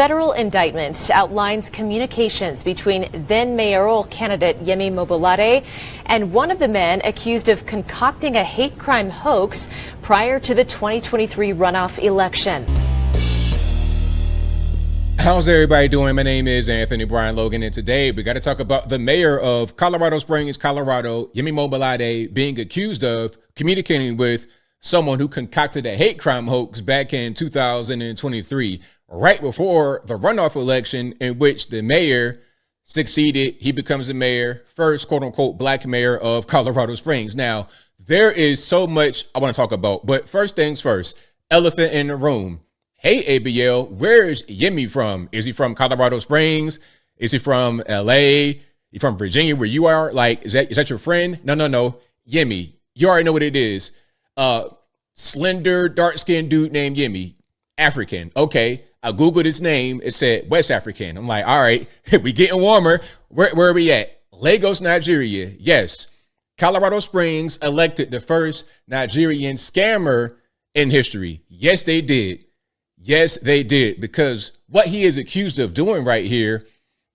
federal indictment outlines communications between then mayoral candidate Yemi Mobolade and one of the men accused of concocting a hate crime hoax prior to the 2023 runoff election. How's everybody doing? My name is Anthony Brian Logan, and today we got to talk about the mayor of Colorado Springs, Colorado, Yemi Mobolade, being accused of communicating with someone who concocted a hate crime hoax back in 2023, right before the runoff election in which the mayor succeeded. He becomes the mayor, first quote unquote black mayor of Colorado Springs. Now, there is so much I want to talk about, but first things first, elephant in the room. Hey, ABL, where is Yemi from? Is he from Colorado Springs? Is he from LA? He from Virginia, where you are? Like, is that your friend? No. Yemi. You already know what it is. Slender, dark-skinned dude named Yemi. African. Okay. I Googled his name. It said West African. I'm like, all right, we getting warmer. Where are we at? Lagos, Nigeria. Yes. Colorado Springs elected the first Nigerian scammer in history. Yes, they did. Yes, they did, because what he is accused of doing right here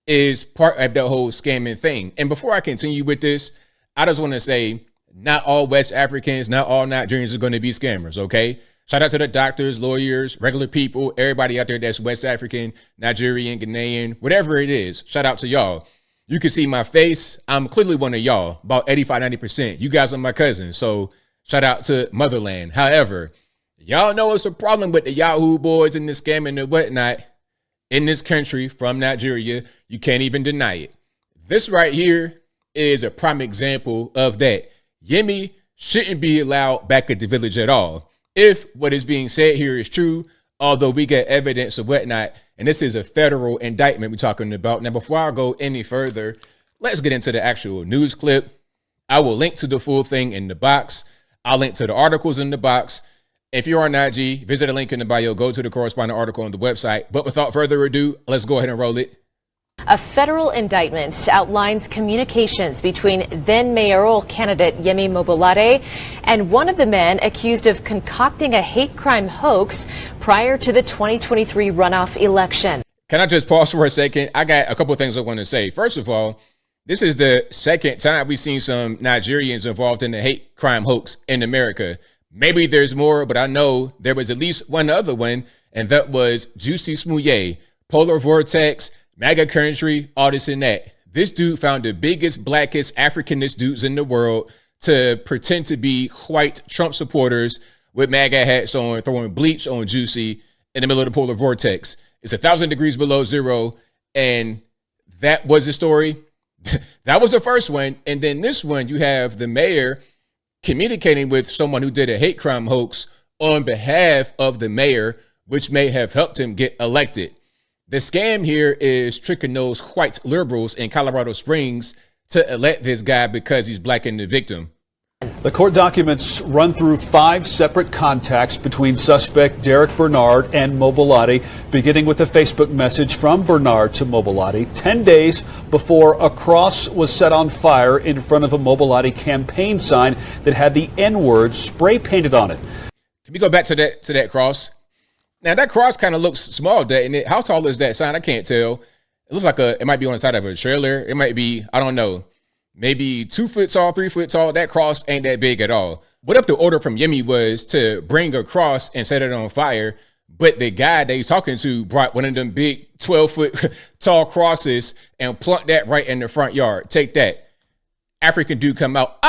is part of the whole scamming thing. And before I continue with this, I just want to say not all West Africans, not all Nigerians are going to be scammers, okay? Shout out to the doctors, lawyers, regular people, everybody out there that's West African, Nigerian, Ghanaian, whatever it is. Shout out to y'all. You can see my face. I'm clearly one of y'all, about 85, 90%. You guys are my cousins, so shout out to Motherland. However, y'all know it's a problem with the Yahoo boys and the scamming and whatnot in this country from Nigeria. You can't even deny it. This right here is a prime example of that. Yemi shouldn't be allowed back at the village at all. If what is being said here is true, although we get evidence of whatnot, and this is a federal indictment we're talking about. Now, before I go any further, let's get into the actual news clip. I will link to the full thing in the box. I'll link to the articles in the box. If you're on IG, visit a link in the bio, go to the corresponding article on the website. But without further ado, let's go ahead and roll it. A federal indictment outlines communications between then mayoral candidate Yemi Mobolade and one of the men accused of concocting a hate crime hoax prior to the 2023 runoff election. Can I just pause for a second? I got a couple of things I want to say. First of all, this is the second time we've seen some Nigerians involved in the hate crime hoax in America. Maybe there's more, but I know there was at least one other one, and that was Juicy Smouye, Polar Vortex, MAGA Country, all this and that. This dude found the biggest, blackest, Africanist dudes in the world to pretend to be white Trump supporters with MAGA hats on, throwing bleach on Juicy in the middle of the Polar Vortex. It's 1,000 degrees below zero, and that was the story. That was the first one, and then this one, you have the mayor communicating with someone who did a hate crime hoax on behalf of the mayor, which may have helped him get elected. The scam here is tricking those white liberals in Colorado Springs to elect this guy because he's black and the victim. The court documents run through 5 separate contacts between suspect Derek Bernard and Mobolade, beginning with a Facebook message from Bernard to Mobolade 10 days before a cross was set on fire in front of a Mobolade campaign sign that had the N-word spray painted on it. Can we go back to that cross? Now, that cross kind of looks small, doesn't it? How tall is that sign? I can't tell. It looks like it might be on the side of a trailer. It might be, I don't know, maybe 2 foot tall, 3 foot tall. That cross ain't that big at all. What if the order from Yemi was to bring a cross and set it on fire, but the guy that he's talking to brought one of them big 12-foot tall crosses and plunked that right in the front yard? Take that. African dude come out.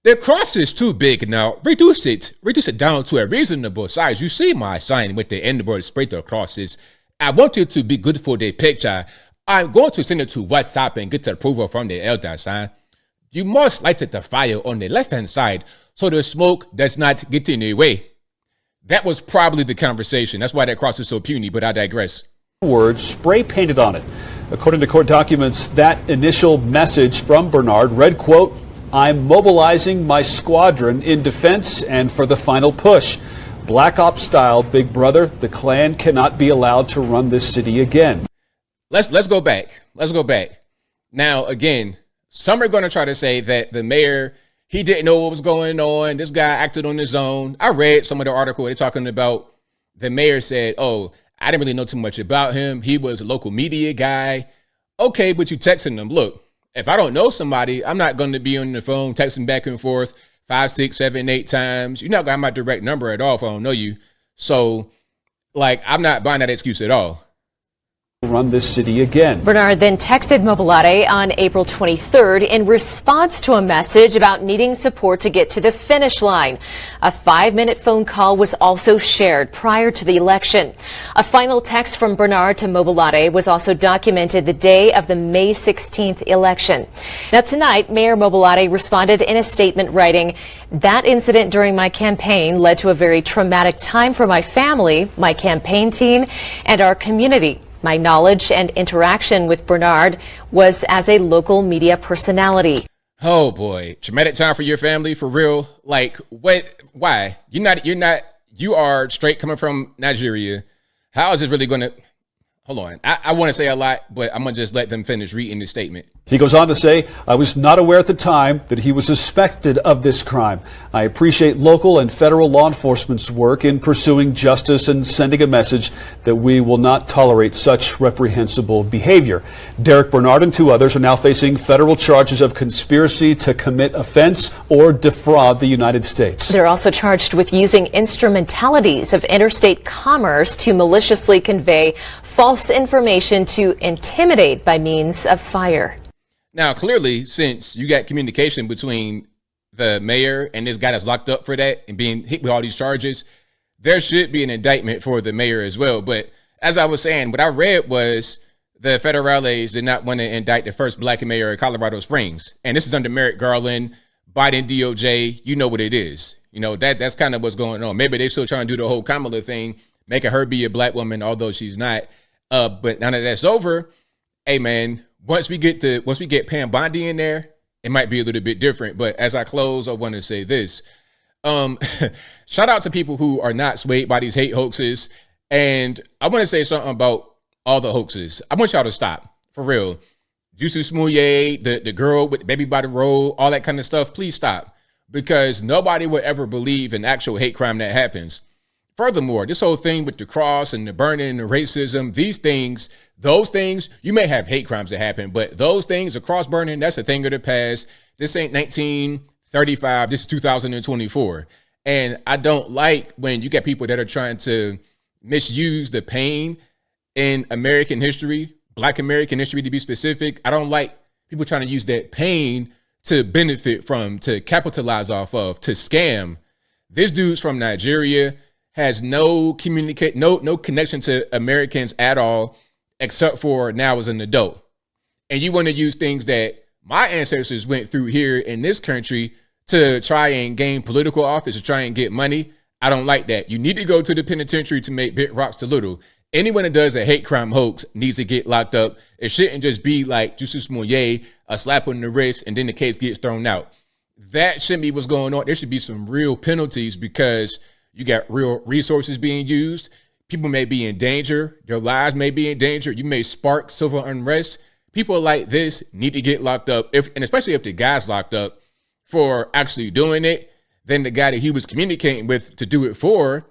The cross is too big now. Reduce it down to a reasonable size. You see my sign with the N-word sprayed across this. I want it to be good for the picture. I'm going to send it to WhatsApp and get approval from the elder, son. You must light the fire on the left-hand side so the smoke does not get in the way. That was probably the conversation. That's why that cross is so puny, but I digress. Words spray painted on it. According to court documents, that initial message from Bernard read, quote, "I'm mobilizing my squadron in defense and for the final push. Black Ops style, big brother, the Klan cannot be allowed to run this city again." Let's go back. Now, again, some are going to try to say that the mayor, he didn't know what was going on. This guy acted on his own. I read some of the article they're talking about. The mayor said, "Oh, I didn't really know too much about him. He was a local media guy. Okay, but you texting them. Look, if I don't know somebody, I'm not going to be on the phone texting back and forth 5, 6, 7, 8 times. You're not going to have my direct number at all if I don't know you. So, like, I'm not buying that excuse at all. Run this city again. Bernard then texted Mobolade on April 23rd in response to a message about needing support to get to the finish line. A 5-minute phone call was also shared prior to the election. A final text from Bernard to Mobolade was also documented the day of the May 16th election. Now tonight, Mayor Mobolade responded in a statement writing, "That incident during my campaign led to a very traumatic time for my family, my campaign team, and our community. My knowledge and interaction with Bernard was as a local media personality." Oh boy, traumatic time for your family, for real. Like, what? Why? You are straight coming from Nigeria. How is this really going to? Hold on. I want to say a lot, but I'm going to just let them finish reading the statement. He goes on to say, "I was not aware at the time that he was suspected of this crime. I appreciate local and federal law enforcement's work in pursuing justice and sending a message that we will not tolerate such reprehensible behavior." Derek Bernard and 2 others are now facing federal charges of conspiracy to commit offense or defraud the United States. They're also charged with using instrumentalities of interstate commerce to maliciously convey false information to intimidate by means of fire. Now, clearly, since you got communication between the mayor and this guy that's locked up for that and being hit with all these charges, there should be an indictment for the mayor as well. But as I was saying, what I read was the federales did not want to indict the first black mayor of Colorado Springs. And this is under Merrick Garland, Biden DOJ. You know what it is. You know, that's kind of what's going on. Maybe they're still trying to do the whole Kamala thing, making her be a black woman, although she's not. But now that that's over, hey man, once we get Pam Bondi in there, it might be a little bit different. But as I close, I want to say this. Shout out to people who are not swayed by these hate hoaxes. And I want to say something about all the hoaxes. I want y'all to stop, for real. Juicy Smouye, the girl with the baby by the road, all that kind of stuff, please stop. Because nobody will ever believe an actual hate crime that happens. Furthermore, this whole thing with the cross and the burning and the racism, those things, you may have hate crimes that happen, but those things, the cross burning, that's a thing of the past. This ain't 1935. This is 2024. And I don't like when you get people that are trying to misuse the pain in American history, Black American history to be specific. I don't like people trying to use that pain to benefit from, to capitalize off of, to scam. This dude's from Nigeria, has no connection to Americans at all, except for now as an adult. And you want to use things that my ancestors went through here in this country to try and gain political office, to try and get money. I don't like that. You need to go to the penitentiary to make big rocks to little. Anyone that does a hate crime hoax needs to get locked up. It shouldn't just be like Juicy Smouye, a slap on the wrist, and then the case gets thrown out. That shouldn't be what's going on. There should be some real penalties because you got real resources being used. People may be in danger. Their lives may be in danger. You may spark civil unrest. People like this need to get locked up, and especially if the guy's locked up for actually doing it, then the guy that he was communicating with to do it for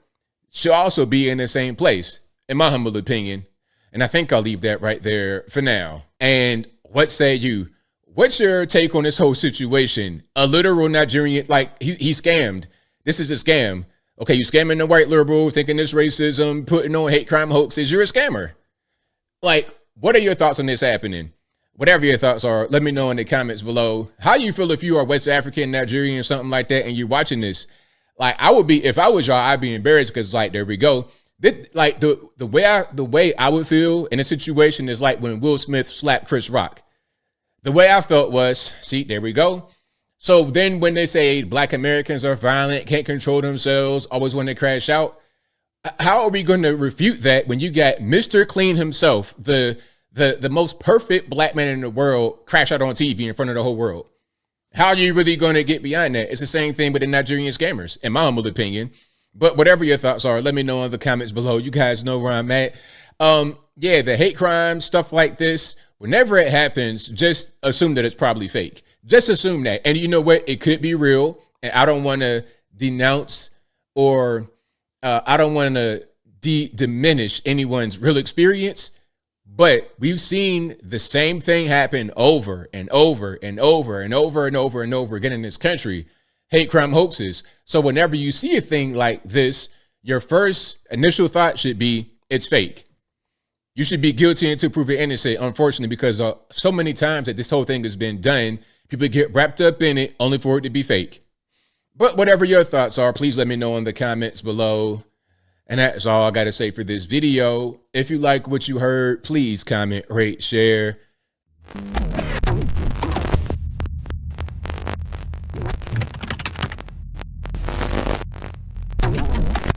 should also be in the same place, in my humble opinion. And I think I'll leave that right there for now. And what say you? What's your take on this whole situation? A literal Nigerian, like he scammed. This is a scam. Okay, you scamming the white liberal, thinking this racism, putting on hate crime hoaxes. You're a scammer. Like, what are your thoughts on this happening? Whatever your thoughts are, let me know in the comments below. How you feel if you are West African, Nigerian, or something like that, and you're watching this? Like, I would be, if I was y'all, I'd be embarrassed because, like, there we go. This, like, the way I would feel in a situation is like when Will Smith slapped Chris Rock. The way I felt was, see, there we go. So then when they say Black Americans are violent, can't control themselves, always want to crash out, how are we going to refute that when you got Mr. Clean himself, the most perfect black man in the world, crash out on TV in front of the whole world? How are you really going to get behind that? It's the same thing with the Nigerian scammers, in my humble opinion. But whatever your thoughts are, let me know in the comments below. You guys know where I'm at. Yeah, the hate crimes, stuff like this, whenever it happens, just assume that it's probably fake. Just assume that. And you know what? It could be real. And I don't want to denounce or I don't want to diminish anyone's real experience, but we've seen the same thing happen over and over and over and over and over and over again in this country. Hate crime hoaxes. So whenever you see a thing like this, your first initial thought should be, it's fake. You should be guilty until proven innocent, unfortunately, because so many times that this whole thing has been done, people get wrapped up in it only for it to be fake. But whatever your thoughts are, please let me know in the comments below. And that's all I got to say for this video. If you like what you heard, please comment, rate, share.